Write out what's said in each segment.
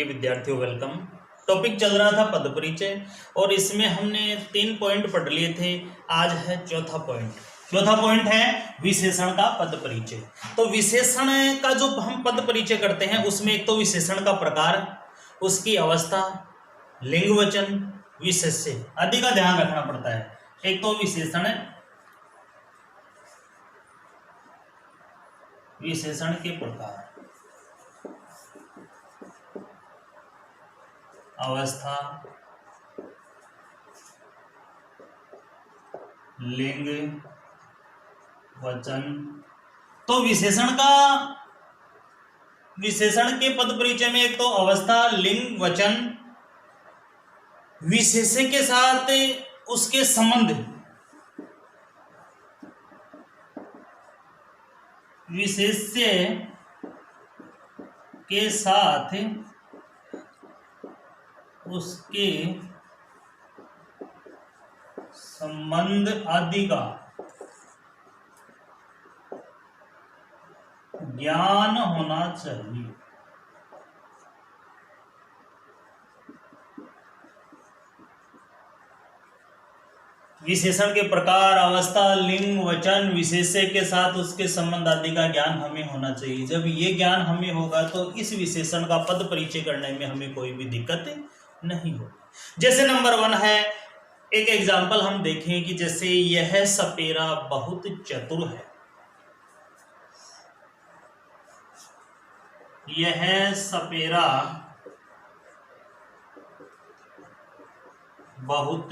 प्रिय विद्यार्थियों, welcome. Topic चल रहा था पद परिचय और इसमें हमने 3 पॉइंट पढ़ लिए थे। आज है चौथा पॉइंट है विशेषण का पद परिचय। तो विशेषण का जो हम पद परिचय करते हैं उसमें एक तो विशेषण का प्रकार, उसकी अवस्था, लिंग वचन, विशेष्य आदि का ध्यान रखना पड़ता है। एक तो विशेषण के प्रकार, अवस्था, लिंग वचन। तो विशेषण के पद परिचय में एक तो अवस्था, लिंग वचन, विशेष्य के साथ उसके संबंध, विशेष्य के साथ उसके संबंध आदि का ज्ञान होना चाहिए। विशेषण के प्रकार, अवस्था, लिंग वचन, विशेष्य के साथ उसके संबंध आदि का ज्ञान हमें होना चाहिए। जब ये ज्ञान हमें होगा तो इस विशेषण का पद परिचय करने में हमें कोई भी दिक्कत नहीं होगी। जैसे नंबर 1 है, एक एग्जाम्पल हम देखें कि जैसे यह सपेरा बहुत चतुर है। यह सपेरा बहुत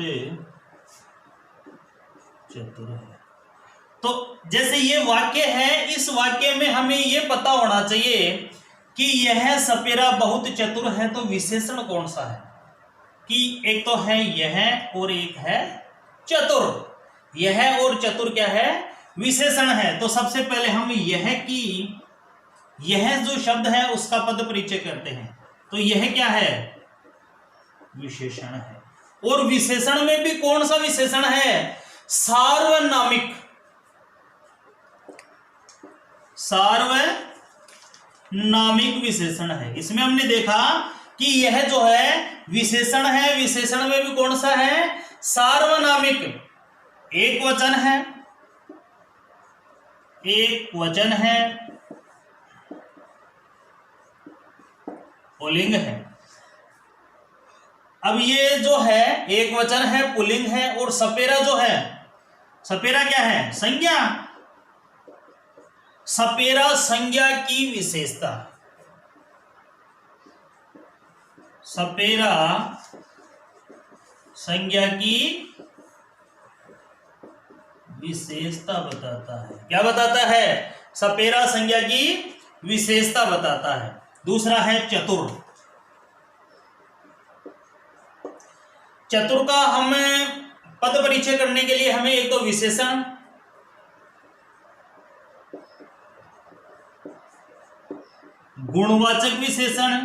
चतुर है। तो जैसे ये वाक्य है, इस वाक्य में हमें ये पता होना चाहिए कि यह सपेरा बहुत चतुर है। तो विशेषण कौन सा है कि एक तो है यह और एक है चतुर। यह और चतुर क्या है? विशेषण है। तो सबसे पहले हम यह जो शब्द है उसका पद परिचय करते हैं। तो यह क्या है? विशेषण है। और विशेषण में भी कौन सा विशेषण है? सार्वनामिक विशेषण है। इसमें हमने देखा कि यह जो है विशेषण है, विशेषण में भी कौन सा है? सार्वनामिक। एक वचन है, पुल्लिंग है। अब ये जो है एक वचन है, पुल्लिंग है, और सपेरा जो है, सपेरा क्या है? संज्ञा। सपेरा संज्ञा की विशेषता, सपेरा संज्ञा की विशेषता बताता है। क्या बताता है? सपेरा संज्ञा की विशेषता बताता है। दूसरा है चतुर। चतुर का हम पद परिचय करने के लिए हमें एक तो विशेषण, गुणवाचक विशेषण,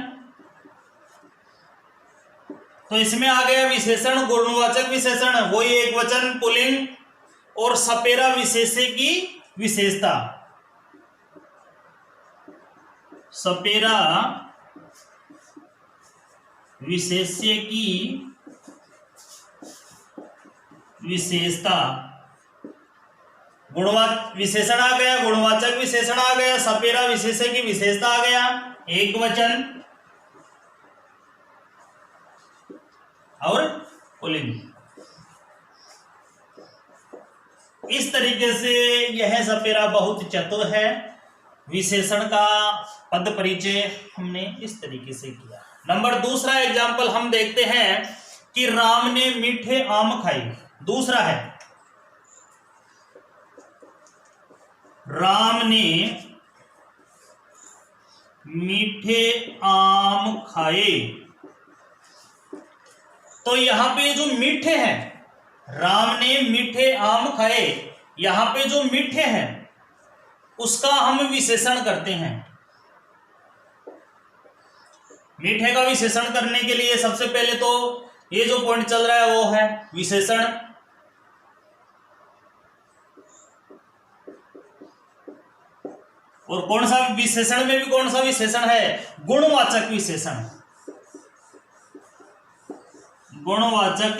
तो इसमें आ गया विशेषण, गुणवाचक विशेषण, वही एक वचन, पुल्लिंग और सपेरा विशेष्य की विशेषता। सपेरा विशेष्य की विशेषता। गुणवाचक विशेषण आ गया, गुणवाचक विशेषण आ गया, सपेरा विशेष्य की विशेषता आ गया, एक वचन और पुल्लिंग। इस तरीके से यह सपेरा बहुत चतुर है। विशेषण का पद परिचय हमने इस तरीके से किया। नंबर दूसरा एग्जाम्पल हम देखते हैं कि राम ने मीठे आम खाए। दूसरा है, राम ने मीठे आम खाए। तो यहां पे जो मीठे हैं, राम ने मीठे आम खाए, यहां पे जो मीठे हैं उसका हम विशेषण करते हैं। मीठे का विशेषण करने के लिए सबसे पहले तो ये जो पॉइंट चल रहा है वो है विशेषण। और कौन सा विशेषण में भी कौन सा विशेषण है? गुणवाचक विशेषण। गुणवाचक,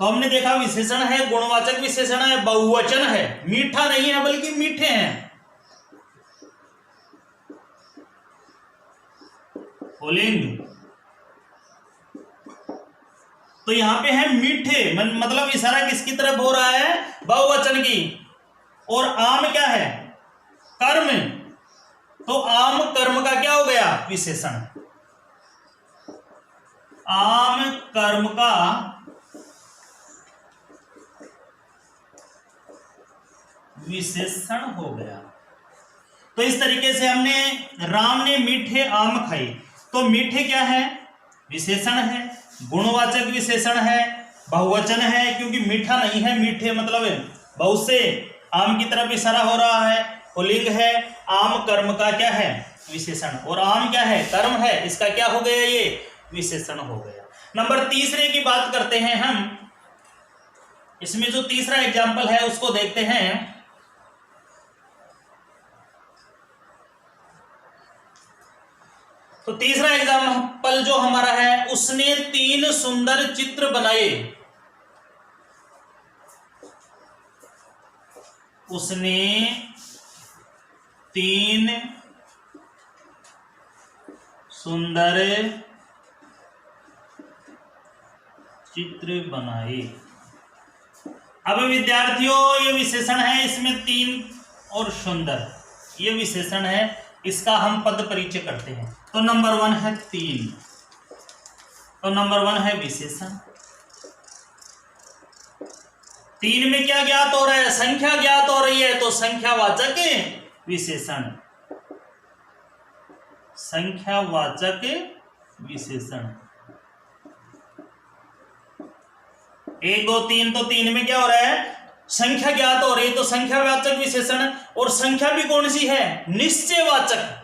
तो हमने देखा विशेषण है, गुणवाचक विशेषण है, बहुवचन है, मीठा नहीं है बल्कि मीठे हैं, पुल्लिंग। तो यहां पे है मीठे, मतलब इशारा किसकी तरफ हो रहा है? बहुवचन की। और आम क्या है? कर्म। तो आम कर्म का क्या हो गया? विशेषण। आम कर्म का विशेषण हो गया। तो इस तरीके से हमने, राम ने मीठे आम खाए, तो मीठे क्या है? विशेषण है, गुणवाचक विशेषण है, बहुवचन है क्योंकि मीठा नहीं है, मीठे मतलब बहुत से आम की तरफ इशारा हो रहा है, पुल्लिंग है, आम कर्म का क्या है? विशेषण। और आम क्या है? कर्म है, इसका क्या हो गया? ये विशेषण हो गया। नंबर तीसरे की बात करते हैं हम। इसमें जो तीसरा एग्जाम्पल है उसको देखते हैं। तो तीसरा एग्जाम्पल जो हमारा है, उसने 3 सुंदर चित्र बनाए। उसने 3 सुंदर चित्र बनाए। अब विद्यार्थियों, ये विशेषण है, इसमें 3 और सुंदर, ये विशेषण है, इसका हम पद परिचय करते हैं। तो नंबर 1 है 3, तो नंबर 1 है विशेषण। 3 में क्या ज्ञात हो रहा है? संख्या ज्ञात हो रही है, तो संख्यावाचक विशेषण, संख्यावाचक विशेषण। 1 2 3, तो 3 में क्या हो रहा है? संख्या ज्ञात हो रही है, तो संख्यावाचक विशेषण। और संख्या भी कौन सी है? निश्चयवाचक।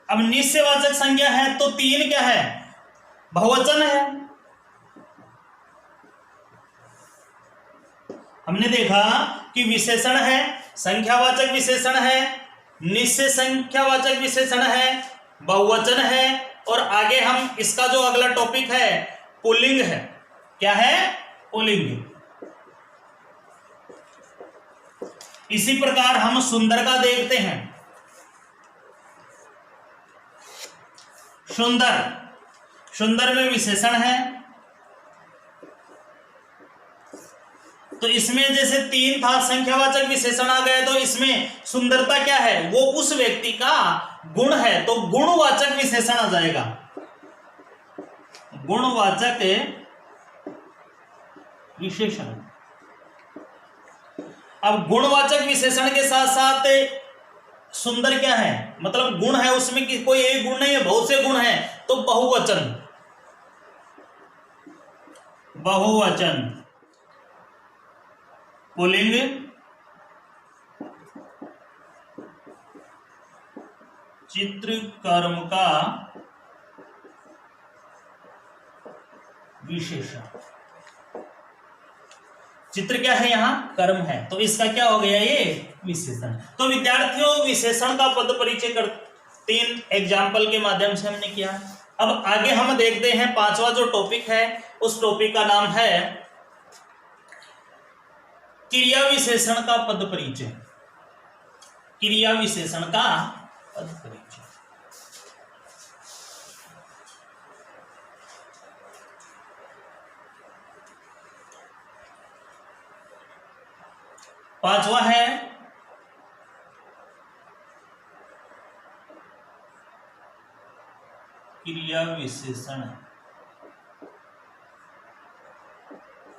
अब निश्चयवाचक संज्ञा है, तो 3 क्या है? बहुवचन है। हमने देखा कि विशेषण है, संख्यावाचक विशेषण है, निश्चय संख्यावाचक विशेषण है, बहुवचन है, और आगे हम इसका जो अगला टॉपिक है पुल्लिंग है। क्या है? पुल्लिंग। इसी प्रकार हम सुंदर का देखते हैं। सुंदर, सुंदर में विशेषण है, तो इसमें जैसे 3 था, संख्यावाचक विशेषण आ गए, तो इसमें सुंदरता क्या है? वो उस व्यक्ति का गुण है, तो गुणवाचक विशेषण आ जाएगा। गुणवाचक विशेषण। अब गुणवाचक विशेषण के साथ साथ सुंदर क्या है? मतलब गुण है, उसमें कि कोई एक गुण नहीं है, बहुत से गुण हैं, तो बहुवचन। बहुवचन, पुल्लिंग, चित्र कर्म का विशेषण। चित्र क्या है? यहां कर्म है, तो इसका क्या हो गया? ये विशेषण। तो विद्यार्थियों, विशेषण का पद परिचय कर 3 एग्जाम्पल के माध्यम से हमने किया। अब आगे हम देखते हैं 5वां जो टॉपिक है, उस टॉपिक का नाम है क्रिया विशेषण का पद परिचय। क्रिया विशेषण का पद परिचय। पांचवा है क्रिया विशेषण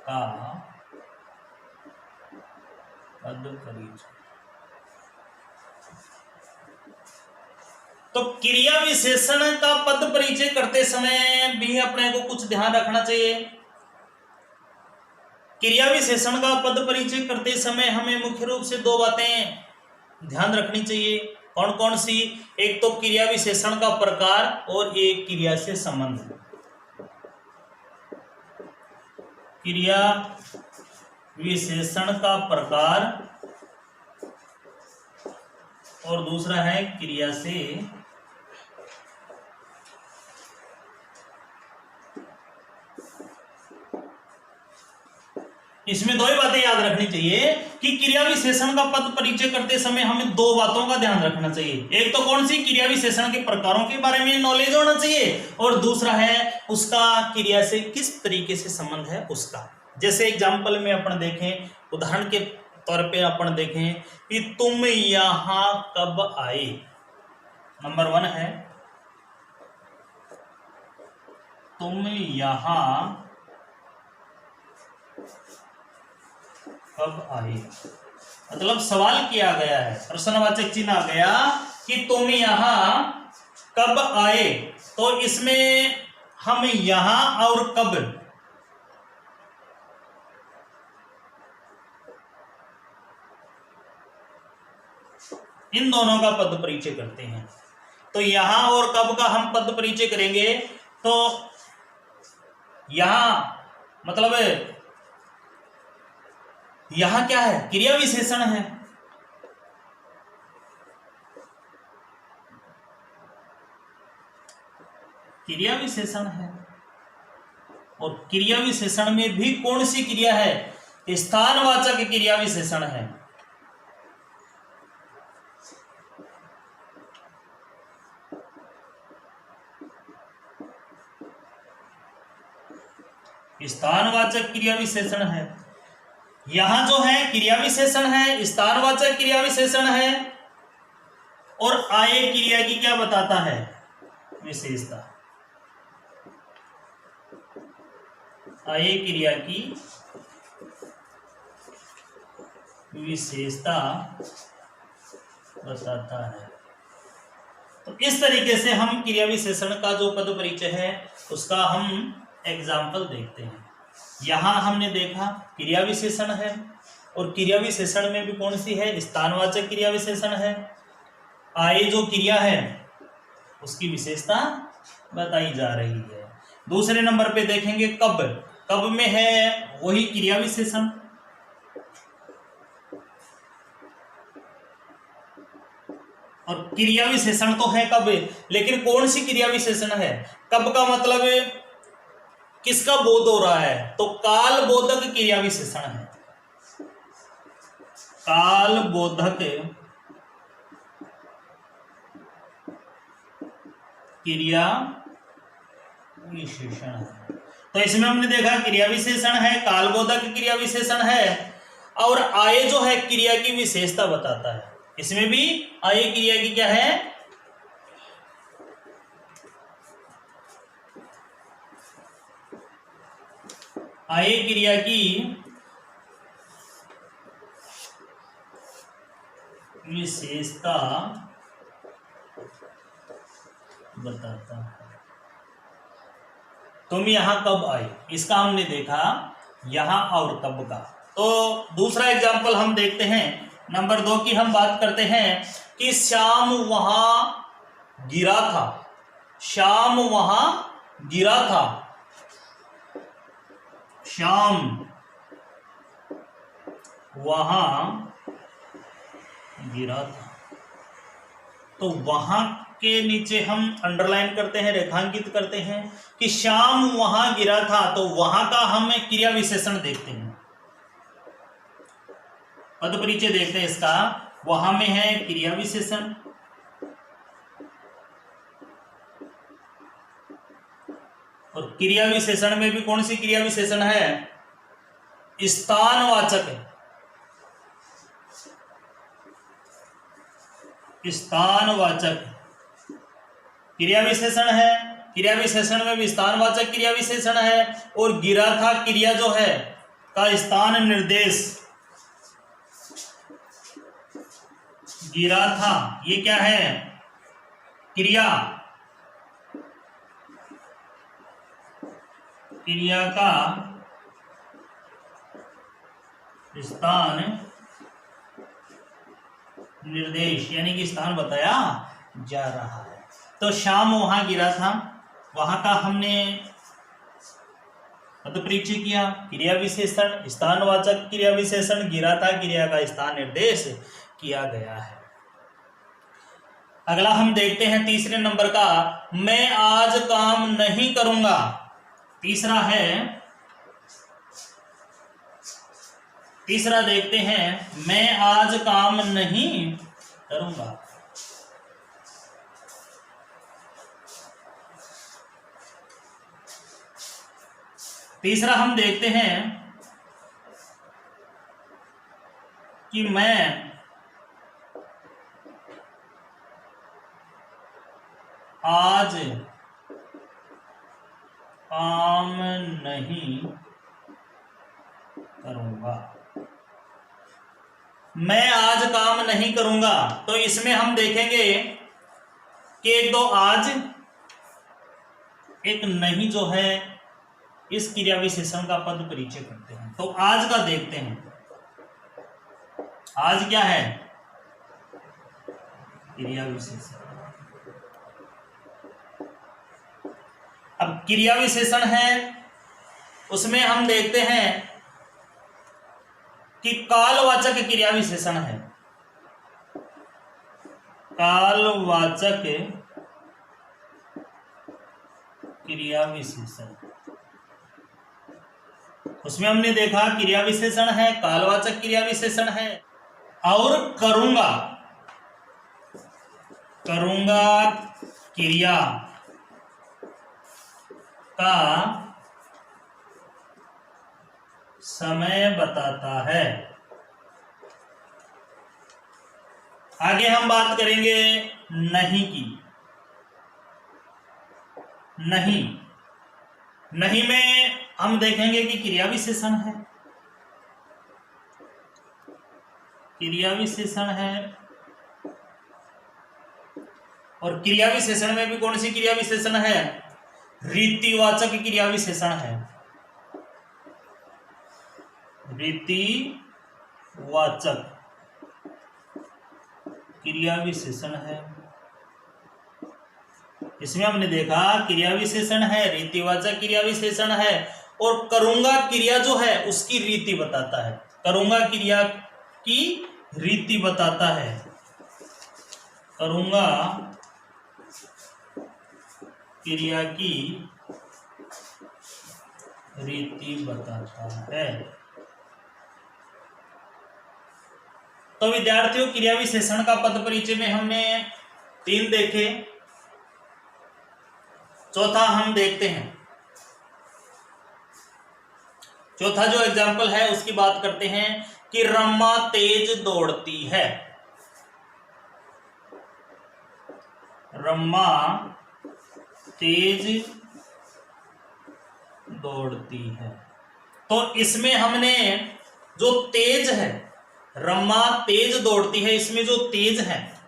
का पद परिचय। तो क्रिया विशेषण का पद परिचय करते समय भी अपने को कुछ ध्यान रखना चाहिए। क्रिया विशेषण का पद परिचय करते समय हमें मुख्य रूप से 2 बातें ध्यान रखनी चाहिए। कौन कौन सी? एक तो क्रिया विशेषण का प्रकार और एक क्रिया से संबंध। क्रिया विशेषण का प्रकार और दूसरा है क्रिया से इसमें दो ही बातें याद रखनी चाहिए कि क्रिया विशेषण का पद परिचय करते समय हमें दो बातों का ध्यान रखना चाहिए। एक तो कौन सी, क्रिया विशेषण के प्रकारों के बारे में नॉलेज होना चाहिए, और दूसरा है उसका क्रिया से किस तरीके से संबंध है उसका। जैसे एग्जाम्पल में अपन देखें, उदाहरण के तौर पे अपन देखें कि तुम यहां कब आए। नंबर 1 है तुम यहां कब आए, मतलब सवाल किया गया है, प्रश्नवाचक चिन्ह आ गया कि तुम यहां कब आए। तो इसमें हम यहां और कब इन दोनों का पद परिचय करते हैं। तो यहां और कब का हम पद परिचय करेंगे। तो यहां मतलब यहां क्या है, क्रिया विशेषण है। क्रिया विशेषण है, और क्रिया विशेषण में भी कौन सी क्रिया है, स्थानवाचक क्रिया विशेषण है। स्थानवाचक क्रिया विशेषण है। यहां जो है क्रिया विशेषण है, स्थानवाचक क्रिया विशेषण है, और आए क्रिया की क्या बताता है, विशेषता। आए क्रिया की विशेषता बताता है। तो इस तरीके से हम क्रिया विशेषण का जो पद परिचय है उसका हम एग्जाम्पल देखते हैं। यहां हमने देखा क्रिया विशेषण है, और क्रिया विशेषण में भी कौन सी है, स्थानवाचक क्रिया विशेषण है। आए जो क्रिया है उसकी विशेषता बताई जा रही है। दूसरे नंबर पे देखेंगे कब। कब में है वही क्रिया विशेषण, और क्रिया विशेषण तो है कब, लेकिन कौन सी क्रिया विशेषण है। कब का मतलब किसका बोध हो रहा है, तो काल बोधक क्रिया विशेषण है। काल बोधक क्रिया विशेषण है। तो इसमें हमने देखा क्रिया विशेषण है, काल बोधक क्रिया विशेषण है, और आए जो है क्रिया की विशेषता बताता है। इसमें भी आए क्रिया की क्या है, आए क्रिया की विशेषता बताता है। तुम यहां कब आए, इसका हमने देखा यहां और कब का। तो दूसरा एग्जाम्पल हम देखते हैं, नंबर 2 की हम बात करते हैं कि श्याम वहां गिरा था। श्याम वहां गिरा था, श्याम वहां गिरा था। तो वहां के नीचे हम अंडरलाइन करते हैं, रेखांकित करते हैं कि श्याम वहां गिरा था। तो वहां का हम क्रिया विशेषण देखते हैं, पद परिचय देखते हैं इसका। वहां में है क्रिया विशेषण, और क्रिया विशेषण में भी कौन सी क्रिया विशेषण है, स्थानवाचक। स्थानवाचक क्रिया विशेषण है। क्रिया विशेषण में भी स्थानवाचक क्रिया विशेषण है, और गिरा था क्रिया जो है का स्थान निर्देश। गिरा था ये क्या है, क्रिया। क्रिया का स्थान निर्देश, यानी कि स्थान बताया जा रहा है। तो श्याम वहां गिरा था, वहां का हमने पद परिचय किया। क्रिया विशेषण स्थानवाचक क्रिया विशेषण, गिरा था क्रिया का स्थान निर्देश किया गया है। अगला हम देखते हैं तीसरे नंबर का, मैं आज काम नहीं करूंगा। तीसरा देखते हैं, मैं आज काम नहीं करूंगा। तीसरा हम देखते हैं कि मैं आज काम नहीं करूंगा। मैं आज काम नहीं करूंगा, तो इसमें हम देखेंगे कि एक दो आज, एक नहीं जो है इस क्रिया विशेषण का पद परिचय करते हैं। तो आज का देखते हैं, आज क्या है? क्रिया विशेषण। अब क्रिया विशेषण है, उसमें हम देखते हैं कि कालवाचक क्रिया विशेषण है। कालवाचक क्रिया विशेषण, उसमें हमने देखा क्रिया विशेषण है, कालवाचक क्रिया विशेषण है, और करूंगा क्रिया का समय बताता है। आगे हम बात करेंगे नहीं की। नहीं में हम देखेंगे कि क्रिया विशेषण है, और क्रिया विशेषण में भी कौन सी क्रिया विशेषण है? रीतिवाचक क्रिया विशेषण है। रीतिवाचक क्रिया विशेषण है। इसमें हमने देखा क्रिया विशेषण है, रीतिवाचक क्रिया विशेषण है, और करूंगा क्रिया जो है उसकी रीति बताता है। करूंगा क्रिया की रीति बताता है। करूंगा क्रिया की रीति बताता है। तो विद्यार्थियों, क्रिया विशेषण का पद परिचय में हमने 3 देखे। चौथा हम देखते हैं। चौथा जो एग्जाम्पल है उसकी बात करते हैं कि रमा तेज दौड़ती है। रमा तेज दौड़ती है। तो इसमें हमने जो तेज है, रमा तेज दौड़ती है, इसमें जो तेज है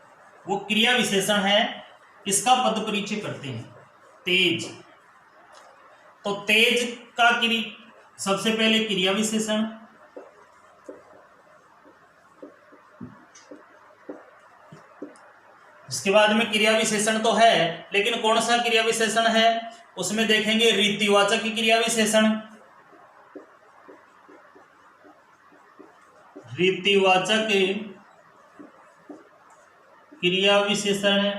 वो क्रिया विशेषण है। इसका पद परिचय करते हैं। तेज, तो तेज का सबसे पहले क्रिया विशेषण, इसके बाद में क्रिया विशेषण तो है, लेकिन कौन सा क्रिया विशेषण है? उसमें देखेंगे रीतिवाचक क्रिया विशेषण। रीतिवाचक क्रिया विशेषण,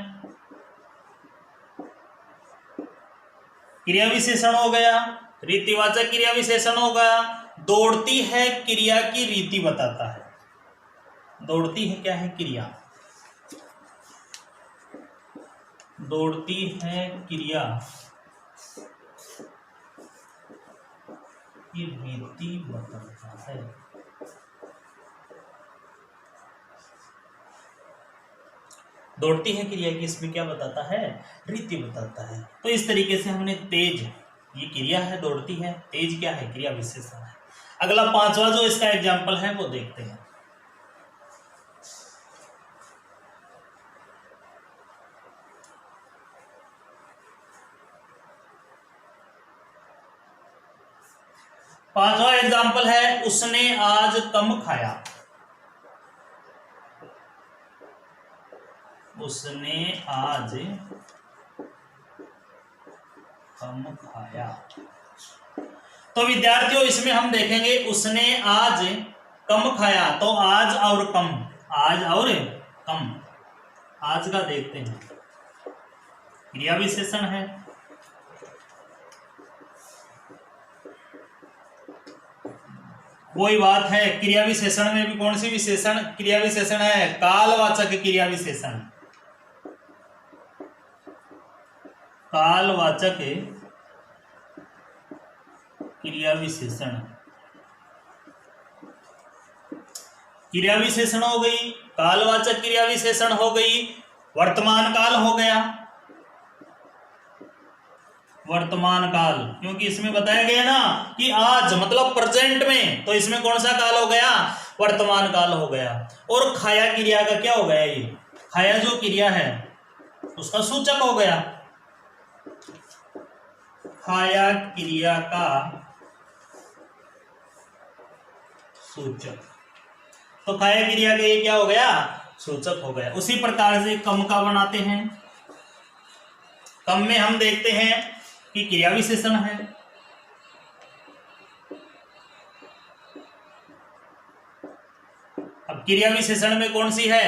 क्रिया विशेषण हो गया, रीतिवाचक क्रिया विशेषण हो गया। दौड़ती है क्रिया की रीति बताता है। दौड़ती है क्या है? क्रिया। दौड़ती है क्रिया की रीति बताता है। दौड़ती है क्रिया की इसमें क्या बताता है? रीति बताता है। तो इस तरीके से हमने तेज, ये क्रिया है, दौड़ती है, तेज क्या है? क्रिया विशेषण है। अगला 5वां जो इसका एग्जाम्पल है वो देखते हैं। पांचवा एग्जाम्पल है उसने आज कम खाया। उसने आज कम खाया। तो विद्यार्थियों, इसमें हम देखेंगे उसने आज कम खाया। तो आज और कम, आज और कम, आज का देखते हैं। क्रिया विशेषण है, कोई बात है। क्रिया विशेषण में भी कौन सी विशेषण क्रिया विशेषण है? कालवाचक क्रिया विशेषण। कालवाचक क्रिया विशेषण। क्रिया विशेषण हो गई, कालवाचक क्रिया विशेषण हो गई, वर्तमान काल हो गया। वर्तमान काल, क्योंकि इसमें बताया गया ना कि आज मतलब प्रेजेंट में, तो इसमें कौन सा काल हो गया? वर्तमान काल हो गया। और खाया क्रिया का क्या हो गया? ये खाया जो क्रिया है उसका सूचक हो गया। खाया क्रिया का सूचक, तो खाया क्रिया का ये क्या हो गया? सूचक हो गया। उसी प्रकार से कम का बनाते हैं। कम में हम देखते हैं कि क्रिया विशेषण है, अब क्रिया विशेषण में कौन सी है?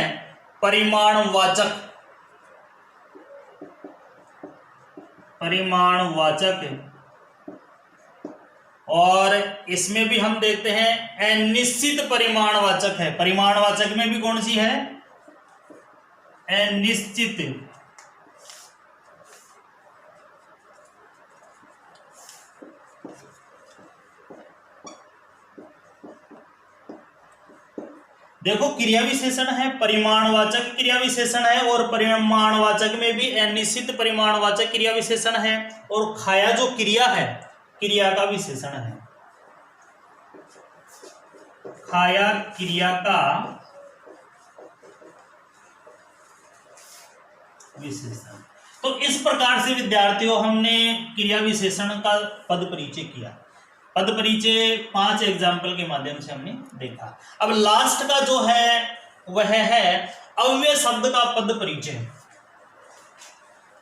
परिमाणवाचक। परिमाणवाचक। और इसमें भी हम देखते हैं अनिश्चित परिमाणवाचक है। परिमाणवाचक में भी कौन सी है? अनिश्चित। देखो क्रिया विशेषण है, परिमाणवाचक क्रिया विशेषण है, और परिमाणवाचक में भी अनिश्चित परिमाणवाचक क्रिया विशेषण है। और खाया जो क्रिया है, क्रिया का विशेषण है। खाया क्रिया का विशेषण। तो इस प्रकार से विद्यार्थियों हमने क्रिया विशेषण का पद परिचय किया। पद परिचय 5 एग्जाम्पल के माध्यम से हमने देखा। अब लास्ट का जो है वह है अव्यय शब्द का पद परिचय।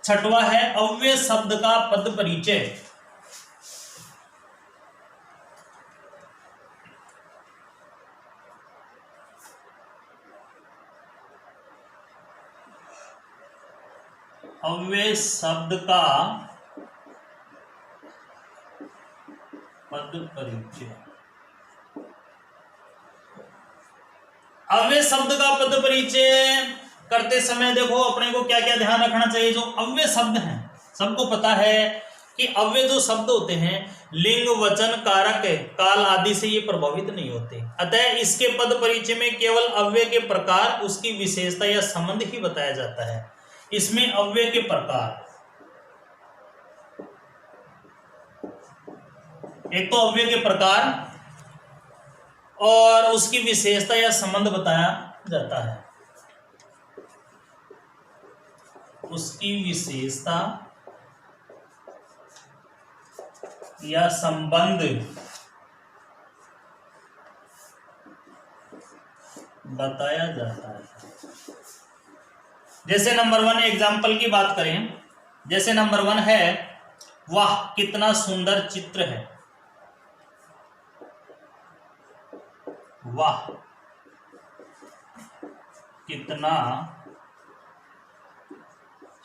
छठवां है अव्यय शब्द का पद परिचय। अव्यय शब्द का पद परिचय। अव्यय शब्द का पद परिचय करते समय देखो अपने को क्या क्या ध्यान रखना चाहिए। जो अव्यय शब्द हैं, सबको पता है कि अव्यय जो शब्द होते हैं लिंग, वचन, कारक, काल आदि से ये प्रभावित नहीं होते। अतः इसके पद परिचय में केवल अव्यय के प्रकार, उसकी विशेषता या संबंध ही बताया जाता है। इसमें अव्यय के प्रकार, एक तो अव्यय के प्रकार और उसकी विशेषता या संबंध बताया जाता है। उसकी विशेषता या संबंध बताया जाता है। जैसे नंबर 1 एग्जाम्पल की बात करें, जैसे नंबर 1 है वाह कितना सुंदर चित्र है। वाह कितना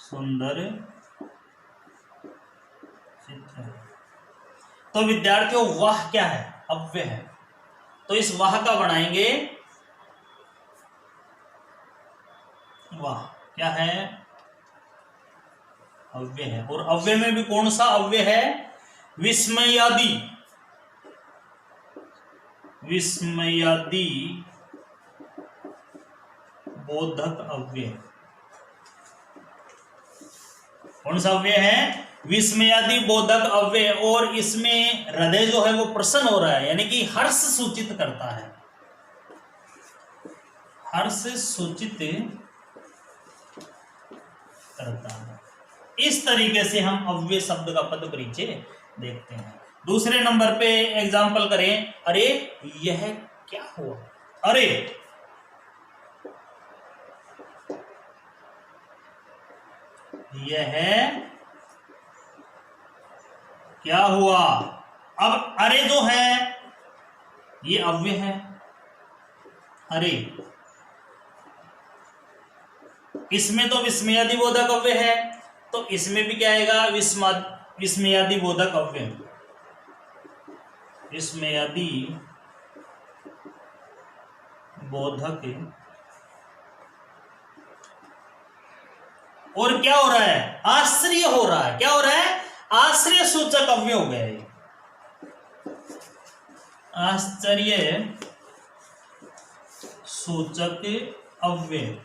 सुंदर चित्र है। तो विद्यार्थियों वाह क्या है? अव्यय है। तो इस वाह का बनाएंगे वाह क्या है? अव्यय है। और अव्यय में भी कौन सा अव्यय है? विस्मयादि। विस्मयादि बोधक अव्यय। कौन सा अव्यय है? विस्मयादि बोधक अव्यय। और इसमें हृदय जो है वो प्रसन्न हो रहा है, यानी कि हर्ष सूचित करता है। हर्ष सूचित करता है। इस तरीके से हम अव्यय शब्द का पद परिचय देखते हैं। दूसरे नंबर पे एग्जाम्पल करें, अरे यह क्या हुआ? अरे यह क्या हुआ? अब अरे जो है ये अव्यय है। अरे इसमें तो विस्मयादि बोधक अव्यय है, तो इसमें भी क्या आएगा, विस्मयादि बोधक अव्यय, विस्मयादि बोधक। और क्या हो रहा है, आश्रय हो रहा है, क्या हो रहा है, आश्रय सूचक अव्यय हो गया है, आश्चर्य सूचक अव्यय।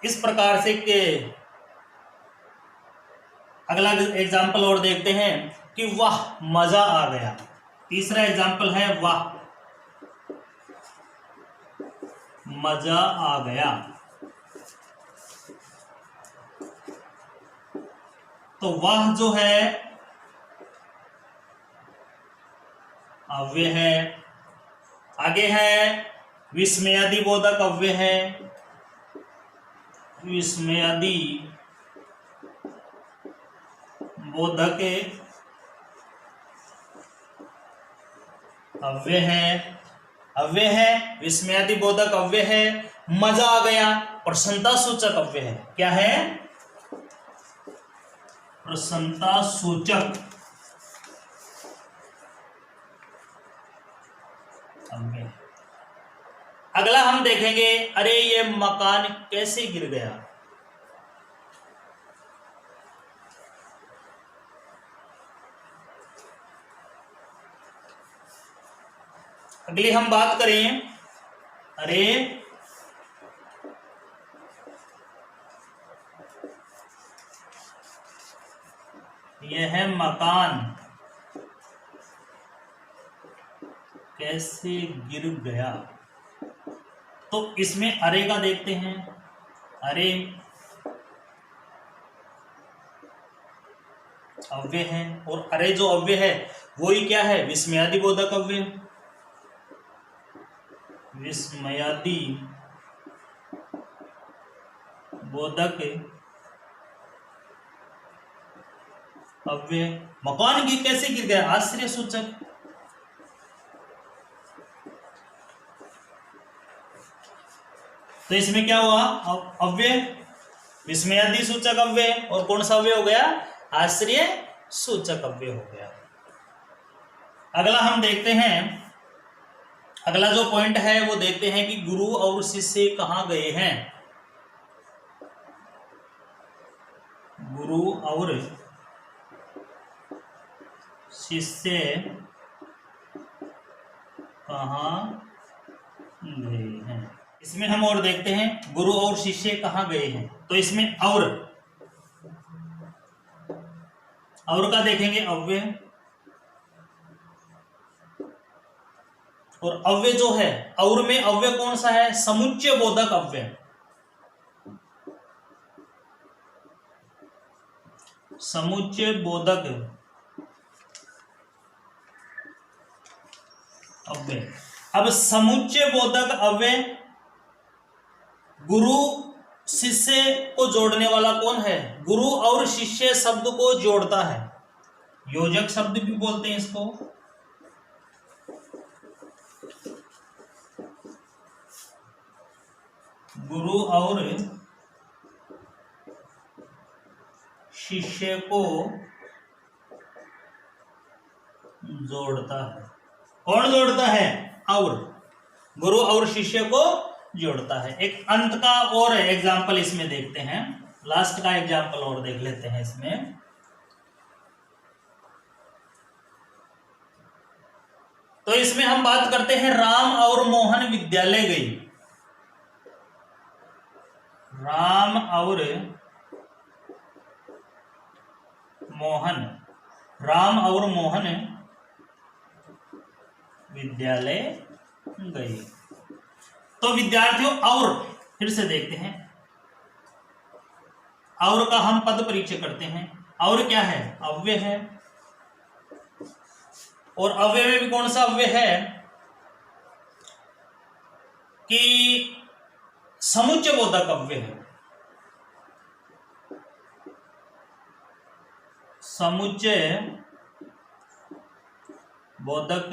इस प्रकार से के अगला एग्जाम्पल और देखते हैं कि वाह मजा आ गया। तीसरा एग्जाम्पल है वाह मजा आ गया। तो वाह जो है अव्यय है, आगे है विस्मयादि बोधक अव्यय है, विस्मयादि बोधक अव्यय है, विस्मयादि बोधक अव्यय है, मजा आ गया प्रसन्नता सूचक अव्यय है। क्या है, प्रसन्नता सूचक अव्यय। अगला हम देखेंगे, अरे ये मकान कैसे गिर गया। अगली हम बात करें, अरे यह मकान कैसे गिर गया। तो इसमें अरे का देखते हैं, अरे अव्यय है, और अरे जो अव्यय है वही क्या है, विस्मयादि बोधक अव्यय, विस्मयादि बोधक अव्यय। मकान कैसे गिर गया, आश्चर्य सूचक। तो इसमें क्या हुआ, अव्यय विस्मयादि सूचक अव्यय, और कौन सा अव्यय हो गया, आश्चर्य सूचक अव्यय हो गया। अगला हम देखते हैं, अगला जो पॉइंट है वो देखते हैं कि गुरु और शिष्य कहां गए हैं। गुरु और शिष्य कहां गए हैं। इसमें हम और देखते हैं, गुरु और शिष्य कहां गए हैं। तो इसमें और का देखेंगे अव्यय, और अव्यय जो है, और में अव्यय कौन सा है, समुच्चय बोधक अव्यय, समुच्चय बोधक अव्यय। अब समुच्चय बोधक अव्यय गुरु शिष्य को जोड़ने वाला कौन है, गुरु और शिष्य शब्द को जोड़ता है, योजक शब्द भी बोलते हैं इसको। गुरु और शिष्य को जोड़ता है, कौन जोड़ता है, और गुरु और शिष्य को जोड़ता है। एक अंत का और एग्जाम्पल इसमें देखते हैं, लास्ट का एग्जाम्पल और देख लेते हैं इसमें। तो इसमें हम बात करते हैं, राम और मोहन विद्यालय गई। राम और मोहन विद्यालय गए। तो विद्यार्थियों और फिर से देखते हैं, और का हम पद परिचय करते हैं। और क्या है, अव्यय है, और अव्यय में भी कौन सा अव्यय है कि समुच्चय बोधक अव्यय है, समुच्चय बोधक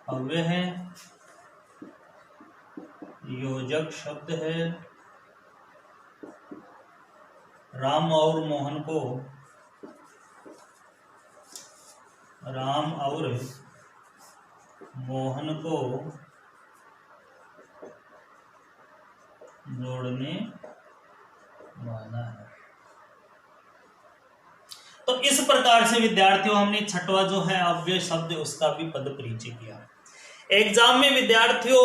अव्यय है। योजक शब्द है। राम और मोहन को जोड़ने वाला है। तो इस प्रकार से विद्यार्थियों हमने छठवां जो है अव्यय शब्द उसका भी पद परिचय किया। एग्जाम में विद्यार्थियों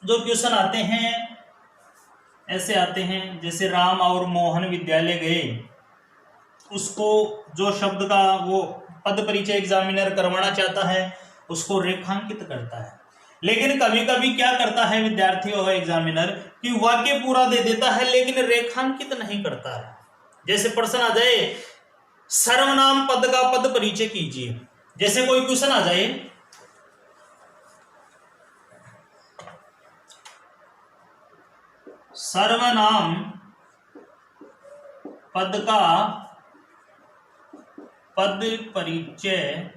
जो क्वेश्चन आते हैं ऐसे आते हैं, जैसे राम और मोहन विद्यालय गए, उसको जो शब्द का वो पद परिचय एग्जामिनर करवाना चाहता है उसको रेखांकित करता है। लेकिन कभी कभी क्या करता है विद्यार्थियों एग्जामिनर कि वाक्य पूरा दे देता है लेकिन रेखांकित नहीं करता है। जैसे प्रश्न आ जाए सर्वनाम पद का पद परिचय कीजिए, जैसे कोई क्वेश्चन आ जाए सर्वनाम पद का पद परिचय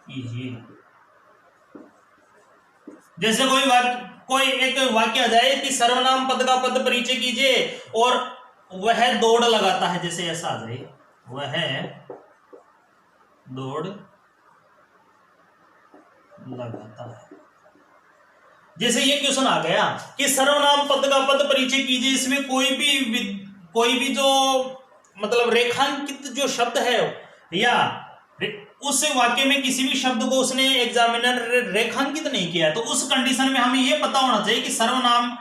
कीजिए। जैसे कोई एक वाक्य आ जाए कि सर्वनाम पद का पद परिचय कीजिए और वह दौड़ लगाता है, जैसे ऐसा आ जाए वह दौड़ लगाता है। जैसे ये क्वेश्चन आ गया कि सर्वनाम पद का पद परिचय कीजिए, इसमें कोई भी जो मतलब रेखांकित जो शब्द है या उस वाक्य में किसी भी शब्द को उसने एग्जामिनर रेखांकित नहीं किया, तो उस कंडीशन में हमें यह पता होना चाहिए कि सर्वनाम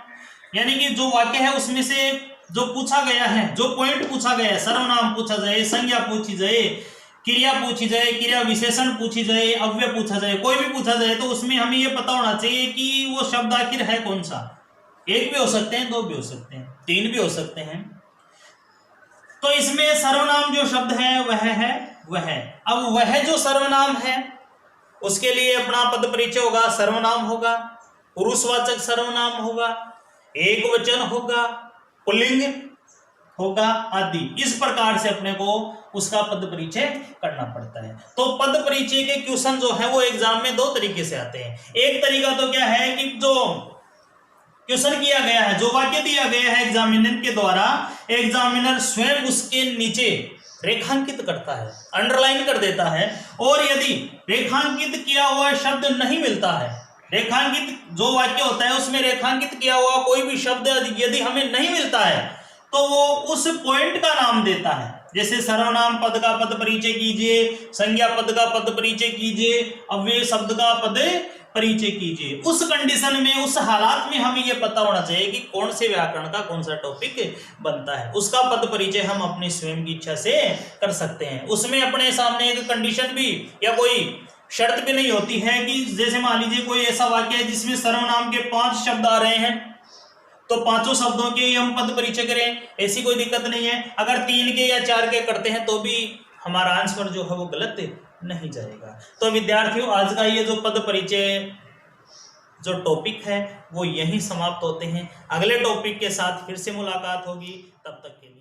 यानी कि जो वाक्य है उसमें से जो पूछा गया है, जो पॉइंट पूछा गया है, सर्वनाम पूछा जाए, संज्ञा पूछी जाए, क्रिया पूछी जाए, क्रिया विशेषण पूछी जाए, अव्यय पूछा जाए, कोई भी पूछा जाए, तो उसमें हमें यह पता होना चाहिए कि वो शब्द आखिर है कौन सा। एक भी हो सकते हैं, दो भी हो सकते हैं, तीन भी हो सकते हैं। तो इसमें सर्वनाम जो शब्द है वह है। अब वह जो सर्वनाम है उसके लिए अपना पद परिचय होगा, सर्वनाम होगा, पुरुषवाचक सर्वनाम होगा, एक वचन होगा, पुल्लिंग होगा आदि। इस प्रकार से अपने को उसका पद परिचय करना पड़ता है। तो पद परिचय के क्वेश्चन जो है वो एग्जाम में दो तरीके से आते हैं। एक तरीका तो क्या है कि जो क्वेश्चन किया गया है, जो वाक्य दिया गया है एग्जामिनर के द्वारा, एग्जामिनर स्वयं उसके नीचे रेखांकित करता है, अंडरलाइन कर देता है। और यदि रेखांकित किया हुआ शब्द नहीं मिलता है, रेखांकित जो वाक्य होता है उसमें रेखांकित किया हुआ कोई भी शब्द यदि हमें नहीं मिलता है तो वो उस पॉइंट का नाम देता है। जैसे सर्वनाम पद का पद परिचय कीजिए, संज्ञा पद का पद परिचय कीजिए, अव्यय शब्द का पद परिचय कीजिए। उस कंडीशन में, उस हालात में हमें यह पता होना चाहिए कि कौन से व्याकरण का कौन सा टॉपिक बनता है। उसका पद परिचय हम अपनी स्वयं की इच्छा से कर सकते हैं। उसमें अपने सामने एक कंडीशन भी या कोई शर्त भी नहीं होती है कि जैसे मान लीजिए कोई ऐसा वाक्य है जिसमें सर्वनाम के 5 शब्द आ रहे हैं तो 5 शब्दों के हम पद परिचय करें, ऐसी कोई दिक्कत नहीं है। अगर 3 के या 4 के करते हैं तो भी हमारा आंसर जो है वो गलत नहीं जाएगा। तो विद्यार्थियों आज का ये जो पद परिचय जो टॉपिक है वो यहीं समाप्त होते हैं। अगले टॉपिक के साथ फिर से मुलाकात होगी, तब तक के लिए।